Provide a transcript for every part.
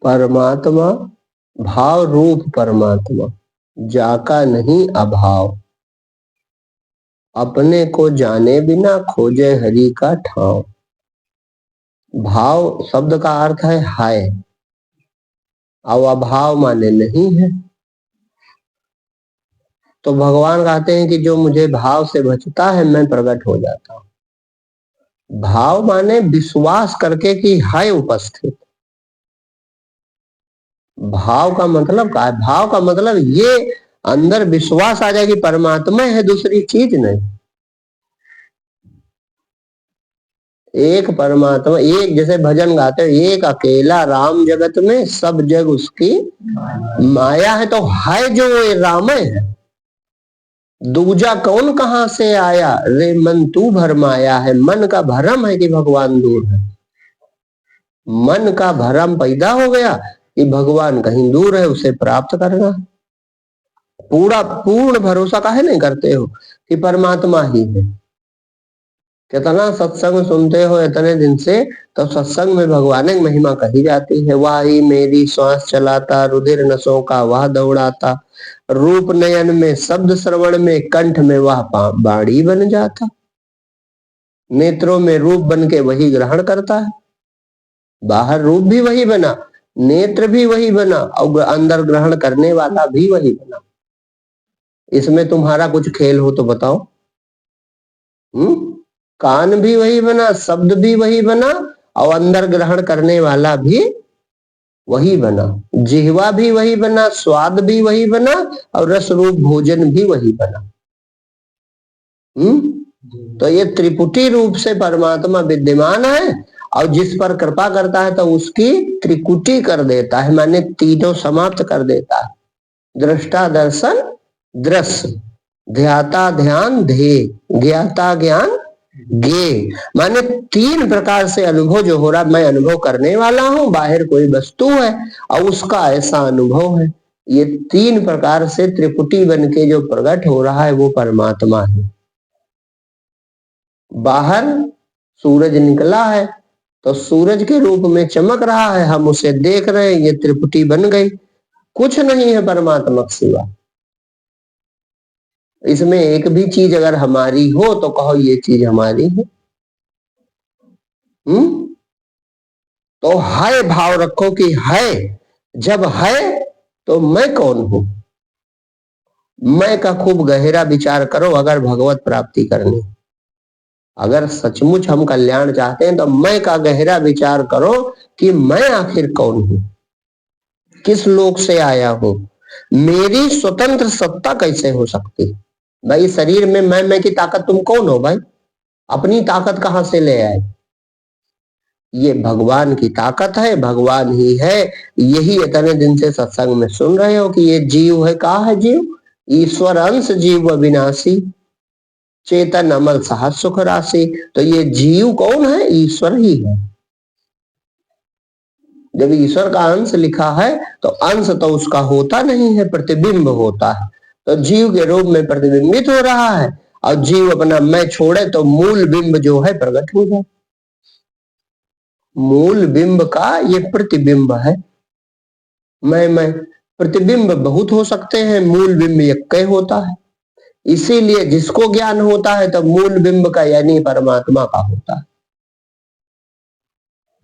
परमात्मा भाव रूप परमात्मा, जाका नहीं अभाव, अपने को जाने बिना खोजे हरि का ठाव। भाव शब्द का अर्थ है, और अभाव माने नहीं है। तो भगवान कहते हैं कि जो मुझे भाव से बचता है मैं प्रकट हो जाता हूं। भाव माने विश्वास करके कि है उपस्थित। भाव का मतलब क्या है? भाव का मतलब ये अंदर विश्वास आ जाए कि परमात्मा है, दूसरी चीज नहीं। एक परमात्मा, एक जैसे भजन गाते हैं, एक अकेला राम जगत में सब जग उसकी माया है। तो है जो ये राम है, दूजा कौन कहां से आया, रे मन तू भरमाया है। मन का भरम है कि भगवान दूर है, मन का भरम पैदा हो गया कि भगवान कहीं दूर है, उसे प्राप्त करना है। पूरा पूर्ण भरोसा काहे नहीं करते हो कि परमात्मा ही है। कितना सत्संग सुनते हो इतने दिन से, तो सत्संग में भगवान की महिमा कही जाती है। वह ही मेरी श्वास चलाता, रुधिर नसों का वह दौड़ाता, रूप नयन में शब्द श्रवण में, कंठ में वह बाणी बन जाता। नेत्रों में रूप बन के वही ग्रहण करता है, बाहर रूप भी वही बना, नेत्र भी वही बना, और अंदर ग्रहण करने वाला भी वही बना। इसमें तुम्हारा कुछ खेल हो तो बताओ। कान भी वही बना, शब्द भी वही बना, और अंदर ग्रहण करने वाला भी वही बना। जिह्वा भी वही बना, स्वाद भी वही बना, और रस रूप भोजन भी वही बना। तो ये त्रिपुटी रूप से परमात्मा विद्यमान है, और जिस पर कृपा करता है तो उसकी त्रिकुटी कर देता है, माने तीनों समाप्त कर देता है। दृष्टा दर्शन दृश्य, ध्याता ध्यान ध्येय, ज्ञाता ज्ञान ज्ञेय, माने तीन प्रकार से अनुभव जो हो रहा, मैं अनुभव करने वाला हूं, बाहर कोई वस्तु है और उसका ऐसा अनुभव है। ये तीन प्रकार से त्रिपुटी बन के जो प्रकट हो रहा है वो परमात्मा है। बाहर सूरज निकला है तो सूरज के रूप में चमक रहा है, हम उसे देख रहे हैं, ये त्रिपुटी बन गई। कुछ नहीं है परमात्मा सिवा। इसमें एक भी चीज अगर हमारी हो तो कहो ये चीज हमारी है। तो है भाव रखो कि है, जब है तो मैं कौन हूं। मैं का खूब गहरा विचार करो अगर भगवत प्राप्ति करनी, अगर सचमुच हम कल्याण चाहते हैं तो मैं का गहरा विचार करो कि मैं आखिर कौन हूं, किस लोक से आया हूं, मेरी स्वतंत्र सत्ता कैसे हो सकती। भाई शरीर में मैं की ताकत, तुम कौन हो भाई, अपनी ताकत कहां से ले आए। ये भगवान की ताकत है, भगवान ही है। यही इतने दिन से सत्संग में सुन रहे हो कि ये जीव है। कहा है जीव, ईश्वर अंश जीव अविनाशी, चेतन अमल सहज सुख राशि। तो ये जीव कौन है, ईश्वर ही है। जब ईश्वर का अंश लिखा है तो अंश तो उसका होता नहीं है, प्रतिबिंब होता है। तो जीव के रूप में प्रतिबिंबित हो रहा है, और जीव अपना मैं छोड़े तो मूल बिंब जो है प्रकट हो जाए। मूल बिंब का ये प्रतिबिंब है। मैं प्रतिबिंब बहुत हो सकते हैं, मूल बिंब एक होता है। इसीलिए जिसको ज्ञान होता है तो मूल बिंब का यानी परमात्मा का होता है।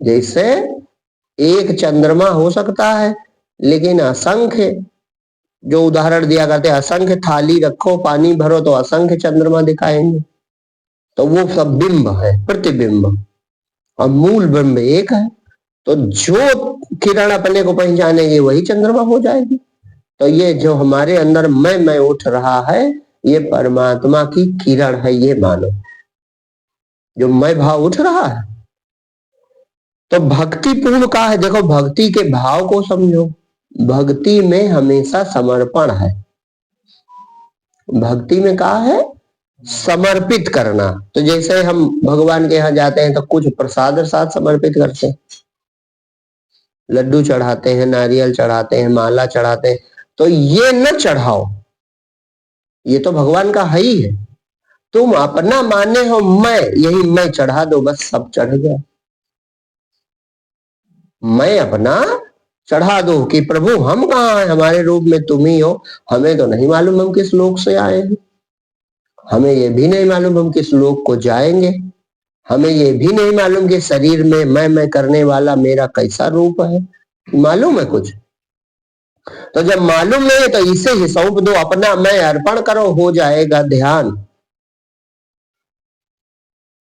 जैसे एक चंद्रमा हो सकता है लेकिन असंख्य, जो उदाहरण दिया करते हैं, असंख्य थाली रखो पानी भरो तो असंख्य चंद्रमा दिखाएंगे। तो वो सब बिंब है, प्रतिबिंब, और मूल बिंब एक है। तो जो किरण अपने को पहचानेगी वही चंद्रमा हो जाएगी। तो ये जो हमारे अंदर मैं उठ रहा है, ये परमात्मा की किरण है, ये मानो। जो मैं भाव उठ रहा है तो भक्ति पूर्ण का है। देखो भक्ति के भाव को समझो, भक्ति में हमेशा समर्पण है। भक्ति में कहा है समर्पित करना। तो जैसे हम भगवान के यहाँ जाते हैं तो कुछ प्रसाद साथ समर्पित करते हैं, लड्डू चढ़ाते हैं, नारियल चढ़ाते हैं, माला चढ़ाते हैं। तो ये न चढ़ाओ, ये तो भगवान का है ही है। तुम अपना माने हो मैं, यही मैं चढ़ा दो, बस सब चढ़ गया। मैं अपना चढ़ा दो कि प्रभु हम कहाँ हैं, हमारे रूप में तुम ही हो, हमें तो नहीं मालूम हम किस लोक से आए हैं, हमें ये भी नहीं मालूम हम किस लोक को जाएंगे, हमें ये भी नहीं मालूम कि शरीर में मैं करने वाला मेरा कैसा रूप है, मालूम है कुछ? तो जब मालूम नहीं है तो इसे ही सौंप दो, अपना मैं अर्पण करो, हो जाएगा ध्यान।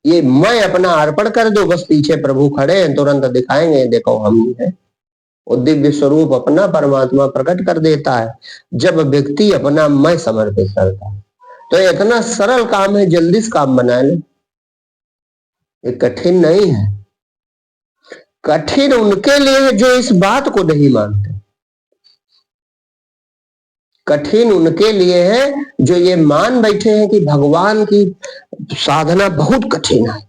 ये मैं अपना अर्पण कर दो, बस पीछे प्रभु खड़े हैं, तुरंत दिखाएंगे देखो हम ही है। वो दिव्य स्वरूप अपना परमात्मा प्रकट कर देता है जब व्यक्ति अपना मैं समर्पित करता है। तो इतना सरल काम है, जल्दी से काम बना ले, ये कठिन नहीं है। कठिन उनके लिए है जो इस बात को नहीं मानते, कठिन उनके लिए है जो ये मान बैठे हैं कि भगवान की साधना बहुत कठिन है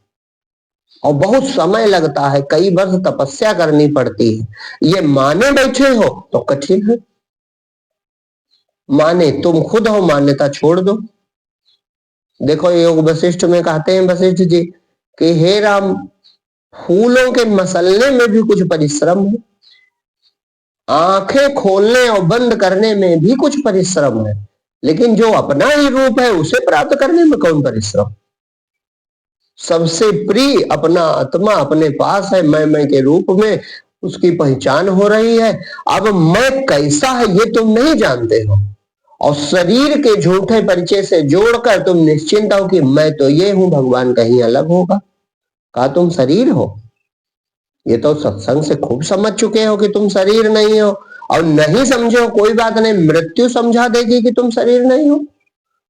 और बहुत समय लगता है, कई वर्ष तपस्या करनी पड़ती है, ये माने बैठे हो तो कठिन है। माने तुम खुद हो, मान्यता छोड़ दो। देखो योग वशिष्ठ में कहते हैं वशिष्ठ जी कि हे राम, फूलों के मसलने में भी कुछ परिश्रम है, आंखें खोलने और बंद करने में भी कुछ परिश्रम है, लेकिन जो अपना ही रूप है उसे प्राप्त करने में कौन परिश्रम? सबसे प्रिय अपना आत्मा अपने पास है, मैं के रूप में उसकी पहचान हो रही है। अब मैं कैसा है ये तुम नहीं जानते हो, और शरीर के झूठे परिचय से जोड़कर तुम निश्चिंत हो कि मैं तो ये हूं, भगवान कहीं अलग होगा। कहा तुम शरीर हो, ये तो सत्संग से खूब समझ चुके हो कि तुम शरीर नहीं हो, और नहीं समझो कोई बात नहीं, मृत्यु समझा देगी कि तुम शरीर नहीं हो।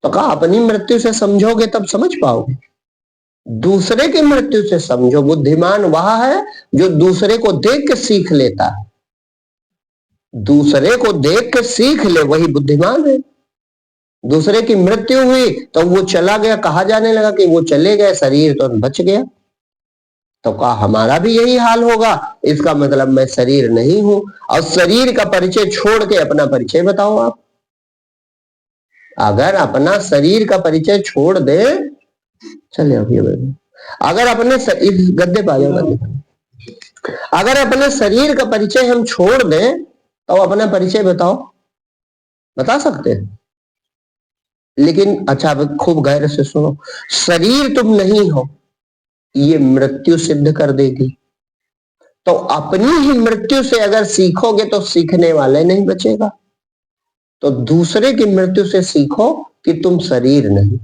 तो कहा अपनी मृत्यु से समझोगे तब समझ पाओगे, दूसरे की मृत्यु से समझो। बुद्धिमान वह है जो दूसरे को देख के सीख लेता है, दूसरे को देख के सीख ले वही बुद्धिमान है। दूसरे की मृत्यु हुई तो वो चला गया, कहा जाने लगा कि वो चले गए, शरीर तो बच गया। तो कहा हमारा भी यही हाल होगा, इसका मतलब मैं शरीर नहीं हूं। और शरीर का परिचय छोड़ के अपना परिचय बताओ आप। अगर अपना शरीर का परिचय छोड़ दे, चले अभी अगर अपने इस गद्दे पा जाओ, अगर अपने शरीर का परिचय हम छोड़ दें तो अपना परिचय बताओ, बता सकते हैं? लेकिन अच्छा खूब गहरे से सुनो, शरीर तुम नहीं हो ये मृत्यु सिद्ध कर देगी। तो अपनी ही मृत्यु से अगर सीखोगे तो सीखने वाले नहीं बचेगा, तो दूसरे की मृत्यु से सीखो कि तुम शरीर नहीं,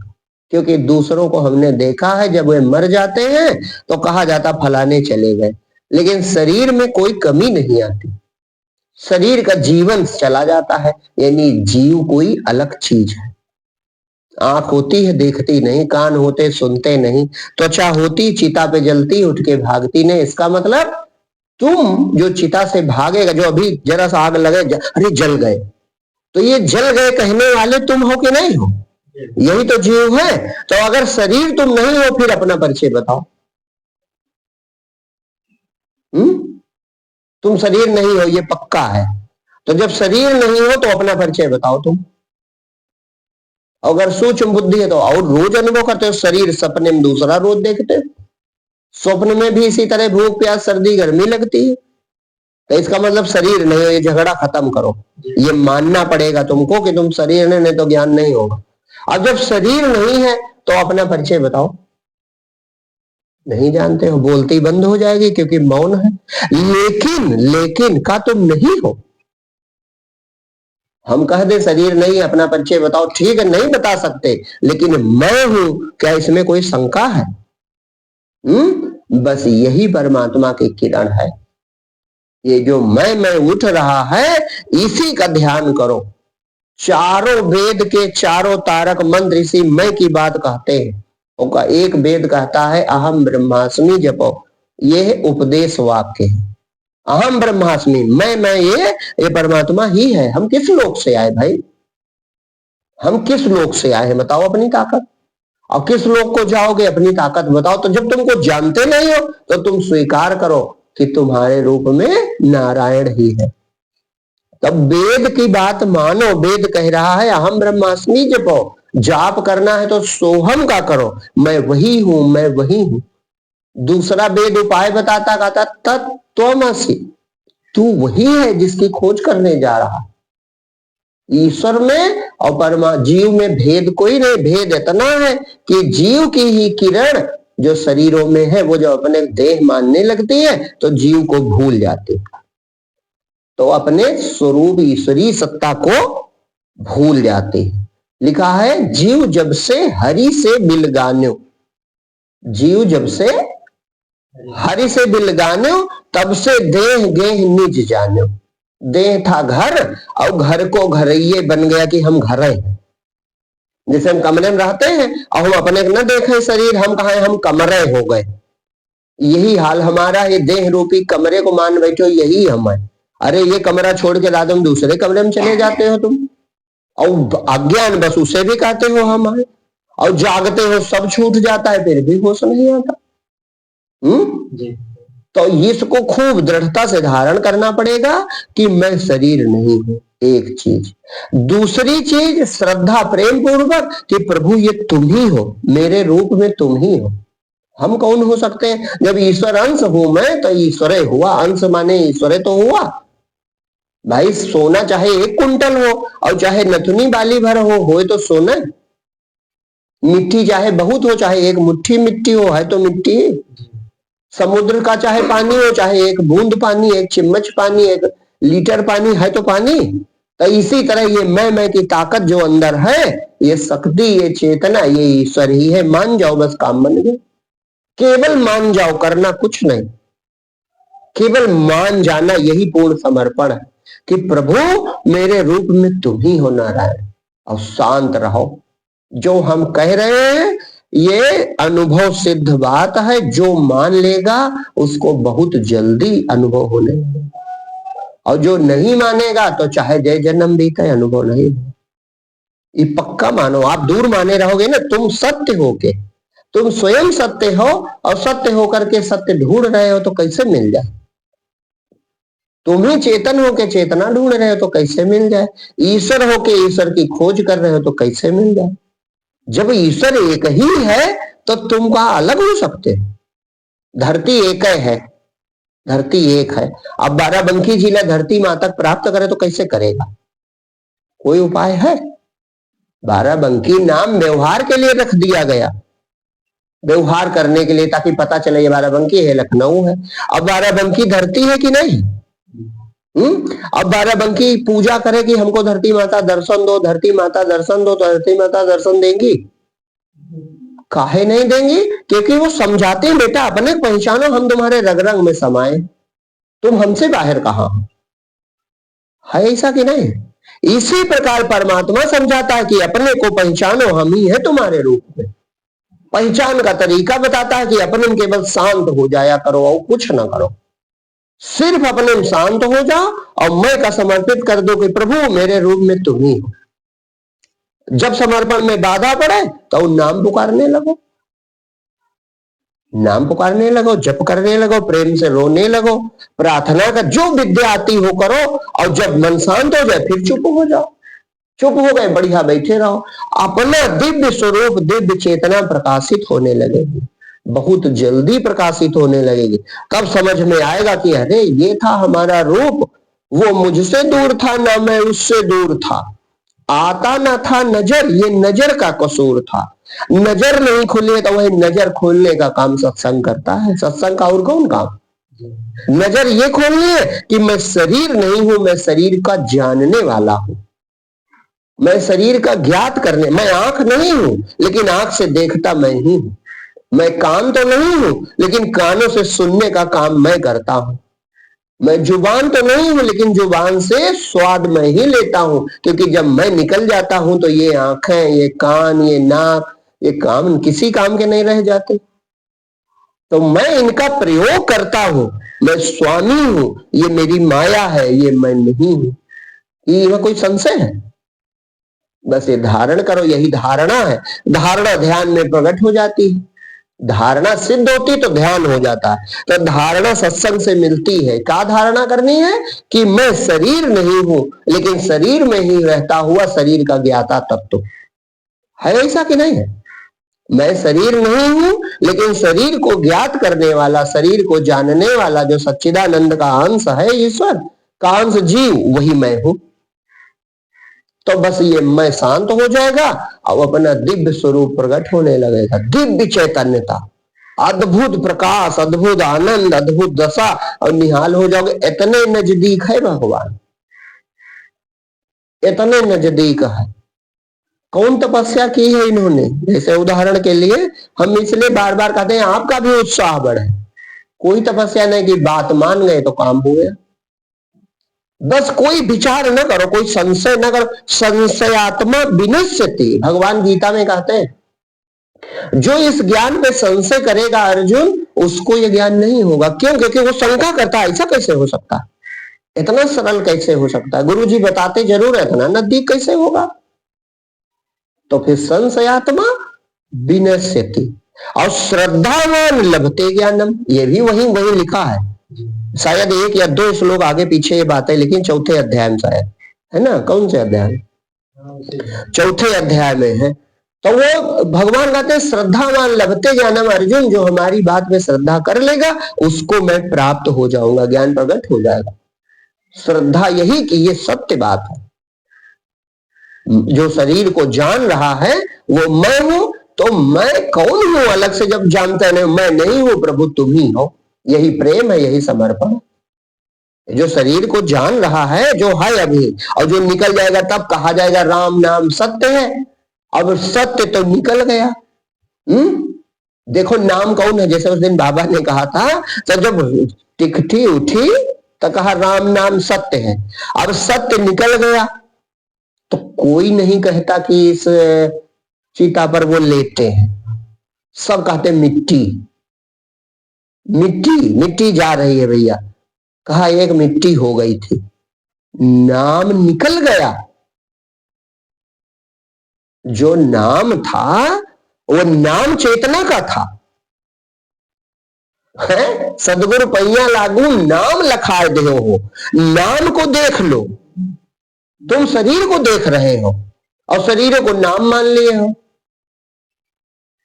क्योंकि दूसरों को हमने देखा है जब वे मर जाते हैं तो कहा जाता फलाने चले गए, लेकिन शरीर में कोई कमी नहीं आती, शरीर का जीवन चला जाता है। यानी जीव कोई अलग चीज है। आंख होती है देखती नहीं, कान होते सुनते नहीं, त्वचा होती चिता पे जलती उठ के भागती नहीं। इसका मतलब तुम जो चिता से भागेगा, जो अभी जरा सा आग लगे अरे जल गए, तो ये जल गए कहने वाले तुम हो कि नहीं हो? यही तो जीव है। तो अगर शरीर तुम नहीं हो फिर अपना परिचय बताओ। तुम शरीर नहीं हो ये पक्का है, तो जब शरीर नहीं हो तो अपना परिचय बताओ तुम। अगर सूक्ष्म बुद्धि है तो और रोज अनुभव करते हो, शरीर सपने में दूसरा रोज देखते हो, स्वप्न में भी इसी तरह भूख प्यास सर्दी गर्मी लगती है, तो इसका मतलब शरीर नहीं हो, ये झगड़ा खत्म करो। ये मानना पड़ेगा तुमको कि तुम शरीर नहीं तो ज्ञान नहीं होगा। अब जब शरीर नहीं है तो अपना परिचय बताओ, नहीं जानते हो, बोलती बंद हो जाएगी क्योंकि मौन है। लेकिन का तुम नहीं हो। हम कह दे शरीर नहीं, अपना परिचय बताओ, ठीक है नहीं बता सकते, लेकिन मैं हूं, क्या इसमें कोई शंका है? बस यही परमात्मा की किरण है। ये जो मैं उठ रहा है इसी का ध्यान करो। चारों वेद के चारों तारक मंत्र इसी मैं की बात कहते हैं। उनका एक वेद कहता है अहम ब्रह्मास्मि जपो, ये उपदेश वाक्य है। अहम ब्रह्मास्मि, मैं ये परमात्मा ही है। हम किस लोक से आए भाई? हम किस लोक से आए हैं बताओ अपनी ताकत, और किस लोक को जाओगे अपनी ताकत बताओ। तो जब तुमको जानते नहीं हो तो तुम स्वीकार करो कि तुम्हारे रूप में नारायण ही है। तब वेद की बात मानो। वेद कह रहा है अहम ब्रह्मास्मि जपो, जाप करना है तो सोहम का करो, मैं वही हूं, मैं वही हूं। दूसरा वेद उपाय बताता कहता तत्त्वमसि, तू वही है जिसकी खोज करने जा रहा है। ईश्वर में और परमा जीव में भेद कोई नहीं, भेद इतना है कि जीव की ही किरण जो शरीरों में है वो जब अपने देह मानने लगती है तो जीव को भूल जाती है, तो अपने स्वरूप ईश्वरी सत्ता को भूल जाती है। लिखा है जीव जब से हरि से बिलगान्यो, जीव जब से हरि से बिलगान्यो तब से देह गेह निज जान्यो। देह था घर और घर को घरैये बन गया कि हम घर हैं। जैसे हम कमरे में रहते हैं और हम अपने न देखे शरीर, हम कहा हम कमरे हो गए। यही हाल हमारा, ये देह रूपी कमरे को मान बैठो यही हम है। अरे ये कमरा छोड़ के रात में दूसरे कमरे में चले जाते हो तुम, और अज्ञान बस उसे भी कहते हो हम है, और जागते हो सब छूट जाता है फिर भी होश नहीं आता। तो इसको खूब दृढ़ता से धारण करना पड़ेगा कि मैं शरीर नहीं हूं, एक चीज। दूसरी चीज श्रद्धा प्रेम पूर्वक कि प्रभु ये तुम ही हो, मेरे रूप में तुम ही हो। हम कौन हो सकते हैं? जब ईश्वर अंश हूं मैं तो ईश्वरे हुआ, अंश माने ईश्वरे तो हुआ। भाई सोना चाहे 1 कुंटल हो और चाहे नथुनी बाली भर हो तो सोना। मिट्टी चाहे बहुत हो, चाहे 1 मुट्ठी मिट्टी हो, है तो मिट्टी। समुद्र का चाहे पानी हो, चाहे 1 बूंद पानी, 1 चिम्मच पानी, 1 लीटर पानी, है तो पानी। तो इसी तरह ये मैं की ताकत जो अंदर है, ये शक्ति, ये चेतना, ये ईश्वर ही है। मान जाओ, बस काम बन गया। केवल मान जाओ, करना कुछ नहीं, केवल मान जाना यही पूर्ण समर्पण है कि प्रभु मेरे रूप में तुम ही हो नारायण। और शांत रहो। जो हम कह रहे हैं ये अनुभव सिद्ध बात है, जो मान लेगा उसको बहुत जल्दी अनुभव होने लगेगा, और जो नहीं मानेगा तो चाहे जय जन्म बीते अनुभव नहीं। ये पक्का मानो। आप दूर माने रहोगे ना, तुम सत्य होके, तुम स्वयं सत्य हो और सत्य होकर के सत्य ढूंढ रहे हो तो कैसे मिल जाए? तुम ही चेतन होके चेतना ढूंढ रहे हो तो कैसे मिल जाए? ईश्वर होके ईश्वर की खोज कर रहे हो तो कैसे मिल जाए? जब ईश्वर एक ही है तो तुम कहा अलग हो सकते? धरती एक है, धरती एक है। अब 12बंकी जिला धरती माँ तक प्राप्त करे तो कैसे करेगा? कोई उपाय है? 12बंकी नाम व्यवहार के लिए रख दिया गया, व्यवहार करने के लिए, ताकि पता चले ये 12बंकी है, लखनऊ है। अब 12बंकी धरती है कि नहीं? अब 12बंकी पूजा करे कि हमको धरती माता दर्शन दो, धरती माता दर्शन दो, तो धरती माता दर्शन देंगी? काहे नहीं देंगी? क्योंकि वो समझाते हैं बेटा अपने पहचानो, हम तुम्हारे रग रंग में समाये, तुम हमसे बाहर कहां हो। है ऐसा कि नहीं? इसी प्रकार परमात्मा समझाता है कि अपने को पहचानो, हम ही है तुम्हारे रूप में। पहचान का तरीका बताता है कि अपने में केवल शांत हो जाया करो और कुछ ना करो, सिर्फ अपने में शांत हो जाओ और मैं का समर्पित कर दो कि प्रभु मेरे रूप में तुम ही हो। जब समर्पण में बाधा पड़े तो नाम पुकारने लगो, नाम पुकारने लगो, जप करने लगो, प्रेम से रोने लगो, प्रार्थना का जो विद्या आती हो करो, और जब मन शांत हो जाए फिर चुप हो जाओ। चुप हो गए, बढ़िया बैठे रहो, अपना दिव्य स्वरूप, दिव्य चेतना प्रकाशित होने लगेगी, बहुत जल्दी प्रकाशित होने लगेगी। कब समझ में आएगा कि अरे ये था हमारा रूप, वो मुझसे दूर था ना मैं उससे दूर था, आता ना था नजर, ये नजर का कसूर था। नजर नहीं खुले तो वही नजर खोलने का काम सत्संग करता है। सत्संग का और कौन काम? नजर ये खोलनी है कि मैं शरीर नहीं हूं, मैं शरीर का जानने वाला हूं, मैं शरीर का ज्ञात करने, मैं आंख नहीं हूं लेकिन आंख से देखता मैं ही हूं, मैं कान तो नहीं हूं लेकिन कानों से सुनने का काम मैं करता हूं, मैं जुबान तो नहीं हूं लेकिन जुबान से स्वाद मैं ही लेता हूं, क्योंकि जब मैं निकल जाता हूं तो ये आंखें, ये कान, ये नाक, ये काम किसी काम के नहीं रह जाते। तो मैं इनका प्रयोग करता हूं, मैं स्वामी हूं, ये मेरी माया है, ये मैं नहीं हूं। ये कोई संशय है? बस ये धारण करो, यही धारणा है। धारणा ध्यान में प्रकट हो जाती है, धारणा सिद्ध होती तो ध्यान हो जाता है। तो धारणा सत्संग से मिलती है। क्या धारणा करनी है? कि मैं शरीर नहीं हूं लेकिन शरीर में ही रहता हुआ शरीर का ज्ञाता तत्व है। ऐसा कि नहीं है? मैं शरीर नहीं हूं, लेकिन शरीर को ज्ञात करने वाला, शरीर को जानने वाला जो सच्चिदानंद का अंश है, ईश्वर का अंश जीव, वही मैं हूं। तो बस ये मैं शांत हो जाएगा और अपना दिव्य स्वरूप प्रकट होने लगेगा। दिव्य चैतन्यता, अद्भुत प्रकाश, अद्भुत आनंद, अद्भुत दशा, और निहाल हो जाओगे। इतने नजदीक है भगवान, इतने नजदीक है। कौन तपस्या की है इन्होंने? जैसे उदाहरण के लिए हम इसलिए बार बार कहते हैं आपका भी उत्साह बढ़े। कोई तपस्या नहीं कि बात मान गए तो काम हो गया। बस कोई विचार न करो, कोई संशय न करो। संशयात्मा विनश्यति, भगवान गीता में कहते हैं जो इस ज्ञान पे संशय करेगा अर्जुन, उसको ये ज्ञान नहीं होगा। क्यों? क्योंकि वो शंका करता है ऐसा कैसे हो सकता है, इतना सरल कैसे हो सकता है, गुरु जी बताते जरूर है, इतना नजदीक कैसे होगा। तो फिर संशयात्मा विनश्यति, और श्रद्धावान लभते ज्ञानम, ये भी वही लिखा है। शायद 1 या 2 श्लोक आगे पीछे ये बातें लिखी, 4थे अध्याय में शायद, है ना? कौन से अध्याय? 4थे अध्याय में है। तो वो भगवान कहते हैं श्रद्धावान लभते ज्ञानम, अर्जुन जो हमारी बात में श्रद्धा कर लेगा उसको मैं प्राप्त हो जाऊंगा, ज्ञान प्रकट हो जाएगा। श्रद्धा यही कि ये सत्य बात है, जो शरीर को जान रहा है वो मैं हूं। तो मैं कौन हूं अलग से जब जानता नहीं, मैं नहीं हूं प्रभु तुम ही हो। यही प्रेम है, यही समर्पण। जो शरीर को जान रहा है जो है अभी, और जो निकल जाएगा तब कहा जाएगा राम नाम सत्य है। अब सत्य तो निकल गया। देखो नाम कौन है? जैसे उस दिन बाबा ने कहा था, तो जब टिकठी उठी तो कहा राम नाम सत्य है। अब सत्य निकल गया तो कोई नहीं कहता कि इस चीता पर वो लेटे हैं, सब कहते मिट्टी मिट्टी मिट्टी जा रही है भैया। कहा एक मिट्टी हो गई थी, नाम निकल गया। जो नाम था वो नाम चेतना का था, है? सदगुरु पैया लागू नाम लखाए दे हो, नाम को देख लो। तुम शरीर को देख रहे हो और शरीर को नाम मान लिए हो।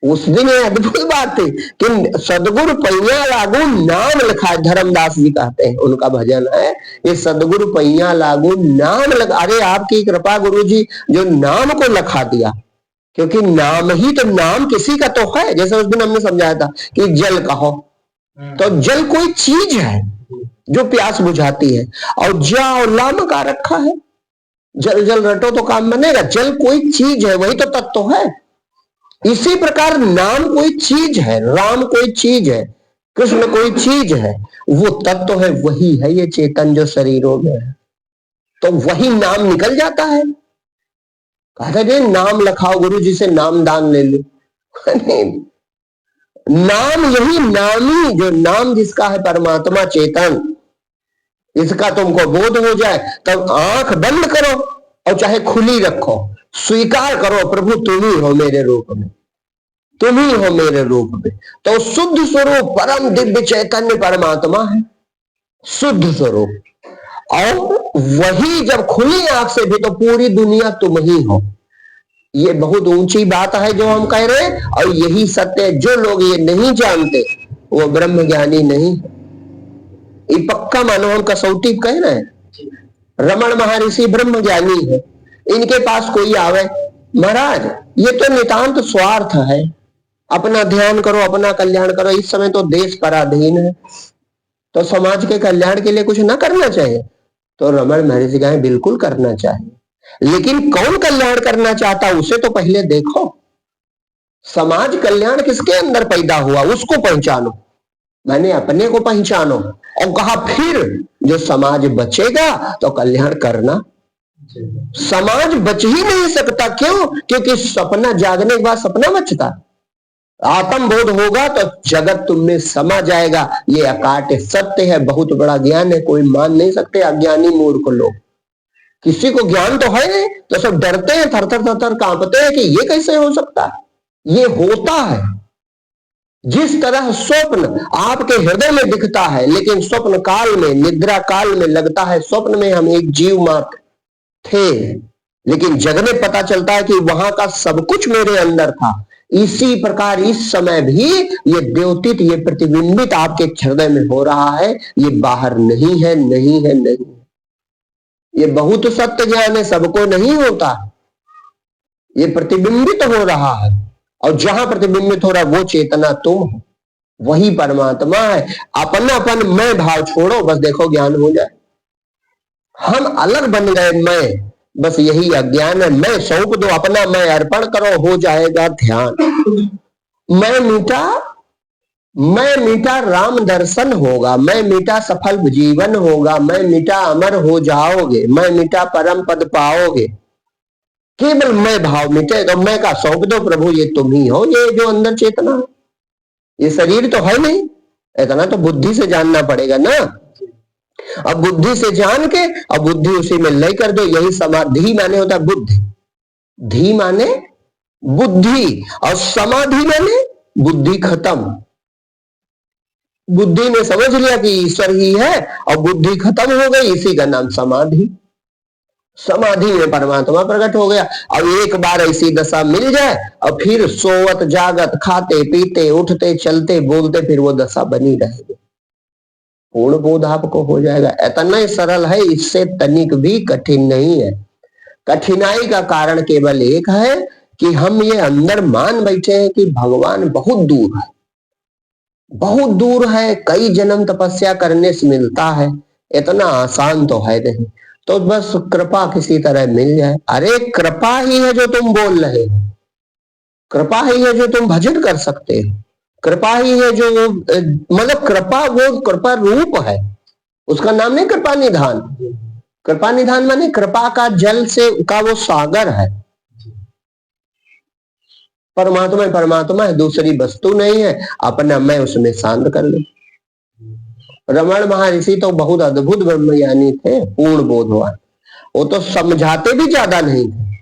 उस दिन अद्भुत बात थी कि सदगुरु पैया लागू नाम लिखा है। धर्मदास जी कहते हैं, उनका भजन है, ये सदगुरु पैया लागू नाम लगा। अरे आपकी कृपा गुरु जी जो नाम को लिखा दिया, क्योंकि नाम ही तो, नाम किसी का तो है। जैसे उस दिन हमने समझाया था कि जल कहो, तो जल कोई चीज है जो प्यास बुझाती है, और जा और लाम का रखा है। जल जल रटो तो काम बनेगा। जल कोई चीज है, वही तो तत्व है। इसी प्रकार नाम कोई चीज है, राम कोई चीज है, कृष्ण कोई चीज है, वो तत्व है, वही है ये चेतन जो शरीरों में है। तो वही नाम निकल जाता है। कहते थे नाम लखाओ, गुरु जी से नाम दान ले लो। नाम यही नामी, जो नाम जिसका है परमात्मा चेतन, इसका तुमको बोध हो जाए तब आंख बंद करो और चाहे खुली रखो, स्वीकार करो प्रभु तुम ही हो मेरे रूप में, तुम ही हो मेरे रूप में। तो शुद्ध स्वरूप परम दिव्य चैतन्य परमात्मा है, शुद्ध स्वरूप। और वही जब खुली आंख से भी तो पूरी दुनिया तुम ही हो। ये बहुत ऊंची बात है जो हम कह रहे हैं, और यही सत्य है। जो लोग ये नहीं जानते वो ब्रह्म ज्ञानी नहीं है। ये पक्का मानो, हम कसौटी कह रहे हैं। रमण महर्षि ब्रह्म ज्ञानी है, इनके पास कोई आवे, महाराज ये तो नितांत स्वार्थ है, अपना ध्यान करो, अपना कल्याण करो। इस समय तो देश पराधीन है, तो समाज के कल्याण के लिए कुछ ना करना चाहिए? तो रमण महर्षि कहें बिल्कुल करना चाहिए, लेकिन कौन कल्याण करना चाहता उसे तो पहले देखो। समाज कल्याण किसके अंदर पैदा हुआ उसको पहचानो, मैंने अपने को पहचानो। और कहा फिर जो समाज बचेगा तो कल्याण करना। समाज बच ही नहीं सकता, क्यों? क्योंकि सपना जागने के बाद सपना बचता। आत्म बोध होगा तो जगत तुम में समा जाएगा। ये अकाट्य सत्य है, बहुत बड़ा ज्ञान है, कोई मान नहीं सकते अज्ञानी मूर्ख लोग। किसी को ज्ञान तो है नहीं तो सब डरते हैं, थर थर थर थर कांपते हैं कि ये कैसे हो सकता है। ये होता है। जिस तरह स्वप्न आपके हृदय में दिखता है, लेकिन स्वप्न काल में, निद्रा काल में लगता है स्वप्न में हम एक जीव मात्र थे, लेकिन जगने पता चलता है कि वहां का सब कुछ मेरे अंदर था। इसी प्रकार इस समय भी ये द्योतित, ये प्रतिबिंबित आपके हृदय में हो रहा है। ये बाहर नहीं है, नहीं है, नहीं है। ये बहुत सत्य ज्ञान है, सबको नहीं होता। ये प्रतिबिंबित हो रहा है, और जहां प्रतिबिंबित हो रहा है वो चेतना तुम हो, वही परमात्मा है। अपनापन मैं भाव छोड़ो, बस देखो ज्ञान हो जाए। हम अलग बन गए मैं, बस यही अज्ञान है। मैं सौंप दो, अपना मैं अर्पण करो, हो जाएगा ध्यान। मैं मीठा, मैं मीठा राम दर्शन होगा, मैं मीठा सफल जीवन होगा, मैं मीठा अमर हो जाओगे, मैं मीठा परम पद पाओगे। केवल मैं भाव मिटे तो मैं का सौंप दो, प्रभु ये तुम ही हो। ये जो अंदर चेतना है, ये शरीर तो है नहीं, इतना तो बुद्धि से जानना पड़ेगा ना। अब बुद्धि से जान के अब बुद्धि उसी में लय कर दो, यही समाधि माने होता है। बुद्धि, धी माने बुद्धि, और समाधि माने बुद्धि खत्म। बुद्धि ने समझ लिया कि ईश्वर ही है और बुद्धि खत्म हो गई, इसी का नाम समाधि। समाधि में परमात्मा प्रकट हो गया। अब एक बार ऐसी दशा मिल जाए और फिर सोवत जागत, खाते पीते, उठते चलते बोलते, फिर वो दशा बनी रहेगी। पूर्ण बोध आपको हो जाएगा। इतना ही सरल है, इससे तनिक भी कठिन नहीं है। कठिनाई का कारण केवल एक है कि हम ये अंदर मान बैठे हैं कि भगवान बहुत दूर है, बहुत दूर है, कई जन्म तपस्या करने से मिलता है, इतना आसान तो है नहीं। तो बस कृपा किसी तरह मिल जाए। अरे कृपा ही है जो तुम बोल रहे हो, कृपा ही है जो तुम भजन कर सकते हो, कृपा ही है जो मतलब कृपा, वो कृपा रूप है, उसका नाम नहीं कृपा निधान। कृपा निधान माने कृपा का जल से का वो सागर है। परमात्मा परमात्मा है, दूसरी वस्तु नहीं है। अपना मैं उसमें शांत कर लो। रमण महर्षि तो बहुत अद्भुत ब्रह्मज्ञानी थे, पूर्ण बोधवान। वो तो समझाते भी ज्यादा नहीं थे।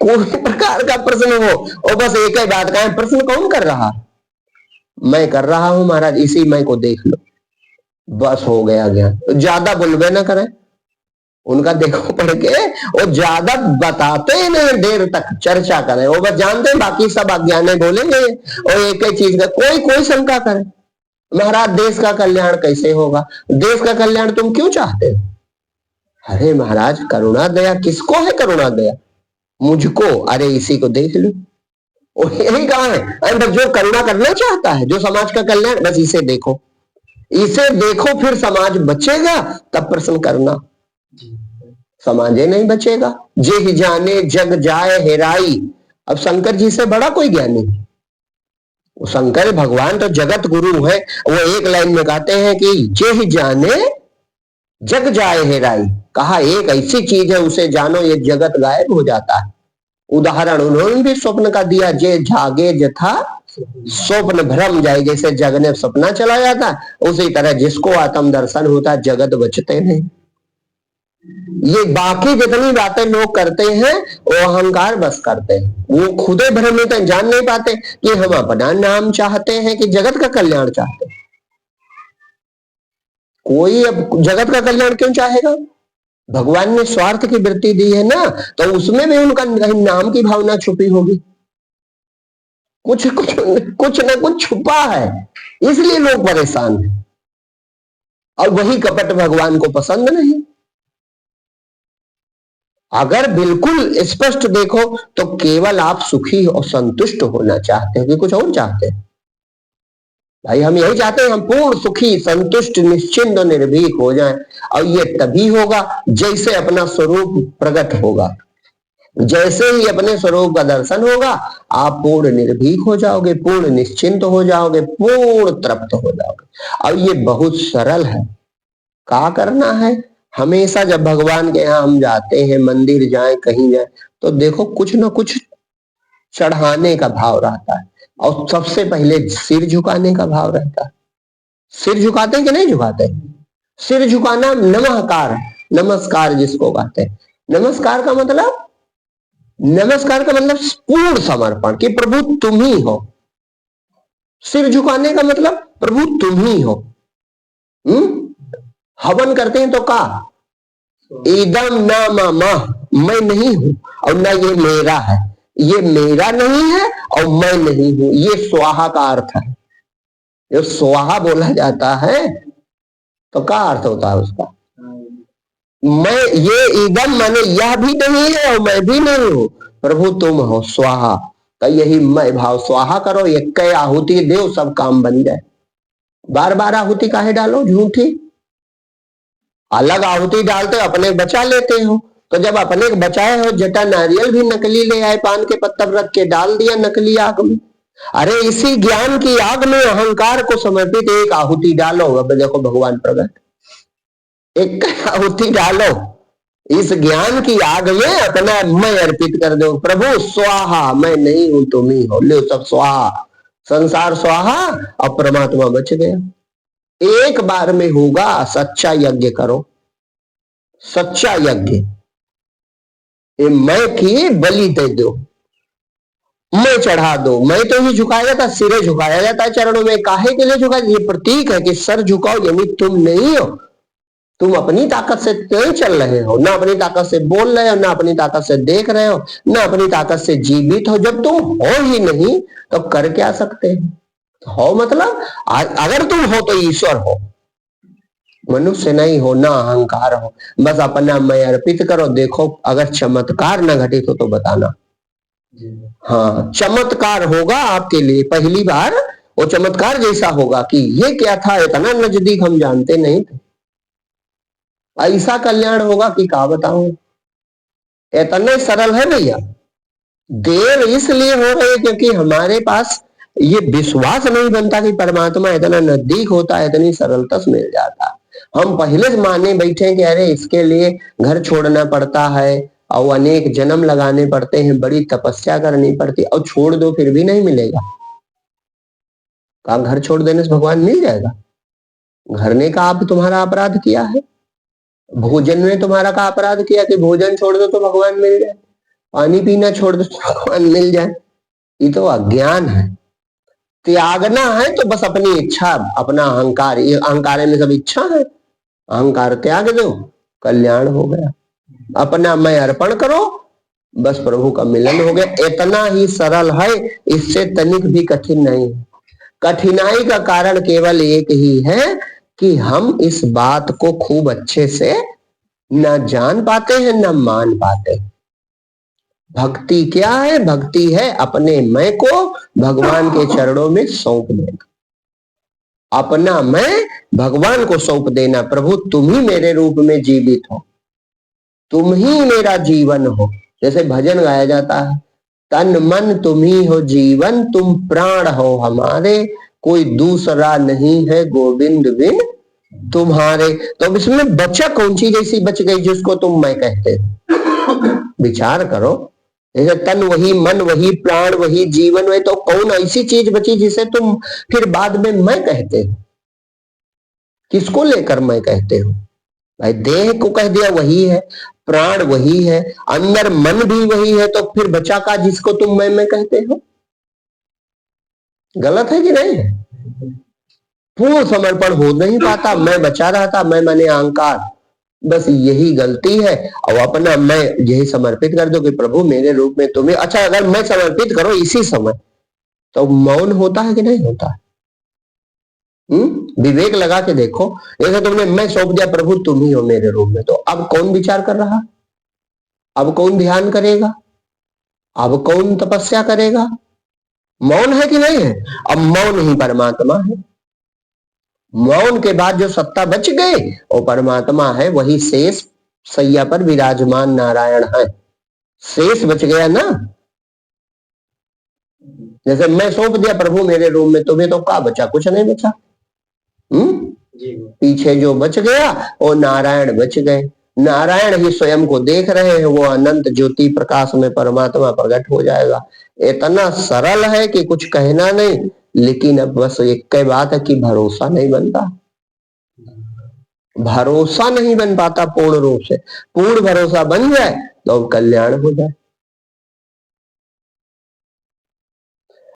कोई प्रकार का प्रश्न हो, वो बस एक ही बात का है, प्रश्न कौन कर रहा? मैं कर रहा हूं महाराज, इसी मैं को देख लो, बस हो गया ज्ञान। ज्यादा बोलबे ना करें, उनका देखो पढ़ के, वो ज्यादा बताते ही नहीं, देर तक चर्चा करें, वो बस जानते हैं, बाकी सब अज्ञाने बोलेंगे। और एक ही चीज का कोई शंका करे, महाराज देश का कल्याण कैसे होगा? देश का कल्याण तुम क्यों चाहते हो? अरे महाराज करुणा दया, किसको है करुणा दया? मुझको। अरे इसी को देख लो, यही कहा है। अरे जो करुणा करना चाहता है, जो समाज का कल्याण, बस इसे देखो, इसे देखो, फिर समाज बचेगा, तब प्रश्न करना। समाज नहीं बचेगा। जे ही जाने जग जाए हेराई। अब शंकर जी से बड़ा कोई ज्ञानी? वो शंकर भगवान तो जगत गुरु है। वो एक लाइन में कहते हैं कि जे ही जाने जग जाए हेराई। कहा एक ऐसी चीज है, उसे जानो, ये जगत गायब हो जाता है। उदाहरण उन्होंने भी स्वप्न का दिया, जे जागे जथा स्वप्न भ्रम जाए। जैसे जगने सपना चला जाता, उसी तरह जिसको आत्म दर्शन होता, जगत बचते नहीं। ये बाकी जितनी बातें लोग करते हैं वो अहंकार बस करते हैं, वो खुदे भ्रमित हैं, जान नहीं पाते कि हम अपना नाम चाहते हैं कि जगत का कल्याण चाहते हैं। कोई अब जगत का कल्याण क्यों चाहेगा? भगवान ने स्वार्थ की वृत्ति दी है ना, तो उसमें भी उनका नाम की भावना छुपी होगी। कुछ कुछ कुछ ना कुछ छुपा है, इसलिए लोग परेशान हैं। और वही कपट भगवान को पसंद नहीं। अगर बिल्कुल स्पष्ट देखो तो केवल आप सुखी और संतुष्ट होना चाहते हैं कि कुछ और चाहते हैं? भाई हम यही चाहते हैं, हम पूर्ण सुखी संतुष्ट निश्चिंत और निर्भीक हो जाएं। और ये तभी होगा जैसे अपना स्वरूप प्रकट होगा। जैसे ही अपने स्वरूप का दर्शन होगा, आप पूर्ण निर्भीक हो जाओगे, पूर्ण निश्चिंत हो जाओगे, पूर्ण तृप्त हो जाओगे। और ये बहुत सरल है। क्या करना है? हमेशा जब भगवान के यहाँ हम जाते हैं, मंदिर जाए, कहीं जाए, तो देखो कुछ ना कुछ चढ़ाने का भाव रहता है। और सबसे पहले सिर झुकाने का भाव रहता है। सिर झुकाते हैं कि नहीं झुकाते? सिर झुकाना नमस्कार, नमस्कार जिसको कहते हैं। नमस्कार का मतलब, नमस्कार का मतलब पूर्ण समर्पण, कि प्रभु तुम ही हो। सिर झुकाने का मतलब प्रभु तुम ही हो। हवन करते हैं तो का इदम न मम, मैं नहीं हूं और न ये मेरा है, ये मेरा नहीं है और मैं नहीं हूं, ये स्वाहा का अर्थ है। जो स्वाहा बोला जाता है तो क्या अर्थ होता है उसका? मैं ये इदम माने यह भी नहीं है और मैं भी नहीं हूं, प्रभु तुम हो स्वाहा। तो यही मैं भाव स्वाहा करो, एक आहुति दो, सब काम बन जाए। बार बार आहुति काहे डालो झूठी? अलग आहुति डालते अपने बचा लेते हो, तो जब अपने बचाए हो, जटा नारियल भी नकली ले आए, पान के पत्थर रख के डाल दिया नकली आग में। अरे इसी ज्ञान की आग में अहंकार को समर्पित एक आहुति डालो। अब देखो भगवान प्रकट, एक आहुति डालो, इस ज्ञान की आग में अपना मैं अर्पित कर दो। प्रभु स्वाहा, मैं नहीं हूं तुम ही हो, ले सब स्वाहा, संसार स्वाहा और परमात्मा बच गया। एक बार में होगा, सच्चा यज्ञ करो, सच्चा यज्ञ। ये मैं की बलि दे दो, मैं चढ़ा दो। मैं तो ही झुकाया जाता, सिरे झुकाया जाता है चरणों में। काहे के लिए झुकाया? ये प्रतीक है कि सर झुकाओ, यानी तुम नहीं हो, तुम अपनी ताकत से नहीं चल रहे हो, ना अपनी ताकत से बोल रहे हो, ना अपनी ताकत से देख रहे हो, ना अपनी ताकत से जीवित हो। जब तुम हो ही नहीं तो कर क्या सकते हो? मतलब अगर तुम हो तो ईश्वर हो, मनुष्य नहीं हो, ना अहंकार हो। बस अपना मैं अर्पित करो। देखो अगर चमत्कार न घटित हो तो बताना। हाँ, चमत्कार होगा आपके लिए, पहली बार वो चमत्कार जैसा होगा कि ये क्या था, इतना नजदीक हम जानते नहीं थे। ऐसा कल्याण होगा कि क्या बताऊं, इतना सरल है भैया। देर इसलिए हो रही है क्योंकि हमारे पास ये विश्वास नहीं बनता कि परमात्मा इतना नजदीक होता है, इतनी सरलता से मिल जाता। हम पहले से माने बैठे कि अरे इसके लिए घर छोड़ना पड़ता है और अनेक जन्म लगाने पड़ते हैं, बड़ी तपस्या करनी पड़ती, और छोड़ दो फिर भी नहीं मिलेगा। कहा घर छोड़ देने से भगवान मिल जाएगा? घर ने कहा आप तुम्हारा अपराध किया है, भोजन ने तुम्हारा का अपराध किया कि भोजन छोड़ दो तो भगवान मिल जाए, पानी पीना छोड़ दो तो भगवान मिल जाए। ये तो अज्ञान है। त्यागना है तो बस अपनी इच्छा, अपना अहंकार, ये अहंकार में सब इच्छा है, अहंकार त्याग दो, कल्याण हो गया। अपना मैं अर्पण करो, बस प्रभु का मिलन हो गया। इतना ही सरल है, इससे तनिक भी कठिन नहीं है। कठिनाई का कारण केवल एक ही है कि हम इस बात को खूब अच्छे से न जान पाते हैं, न मान पाते हैं। भक्ति क्या है? भक्ति है अपने मैं को भगवान के चरणों में सौंप देना, अपना मैं भगवान को सौंप देना। प्रभु तुम ही मेरे रूप में जीवित हो, तुम ही मेरा जीवन हो। जैसे भजन गाया जाता है, तन मन तुम ही हो जीवन, तुम प्राण हो हमारे, कोई दूसरा नहीं है गोविंद बिन तुम्हारे। तो इसमें बचा कौन सी जैसी बच गई जिसको तुम मैं कहते हो? विचार करो। जैसे तन वही, मन वही, प्राण वही, जीवन वही, तो कौन ऐसी चीज बची जिसे तुम फिर बाद में मैं कहते हो? किसको लेकर मैं कहते हो? भाई देह को कह दिया वही है, प्राण वही है, अंदर मन भी वही है, तो फिर बचा का जिसको तुम मैं कहते हो? गलत है कि नहीं है? पूर्ण समर्पण हो नहीं पाता, मैं बचा रहता, मैं माने अहंकार, बस यही गलती है। और अपना मैं यही समर्पित कर दो कि प्रभु मेरे रूप में तुम्हें। अच्छा अगर मैं समर्पित करो इसी समय तो मौन होता है कि नहीं होता? विवेक लगा के देखो। जैसे तुमने मैं सौंप दिया प्रभु तुम ही हो मेरे रूप में, तो अब कौन विचार कर रहा? अब कौन ध्यान करेगा? अब कौन तपस्या करेगा? मौन है कि नहीं है? अब मौन ही परमात्मा है। मौन के बाद जो सत्ता बच गई वो परमात्मा है, वही शेष सैया पर विराजमान नारायण है। शेष बच गया ना। जैसे मैं सौंप दिया प्रभु मेरे रूम में, तुम्हें तो क्या बचा? कुछ नहीं बचा। पीछे जो बच गया वो नारायण बच गए। नारायण ही स्वयं को देख रहे हैं, वो अनंत ज्योति प्रकाश में परमात्मा प्रकट हो जाएगा। इतना सरल है कि कुछ कहना नहीं। लेकिन अब बस एक बात है कि भरोसा नहीं बनता, भरोसा नहीं बन पाता पूर्ण रूप से। पूर्ण भरोसा बन जाए तो कल्याण हो जाए।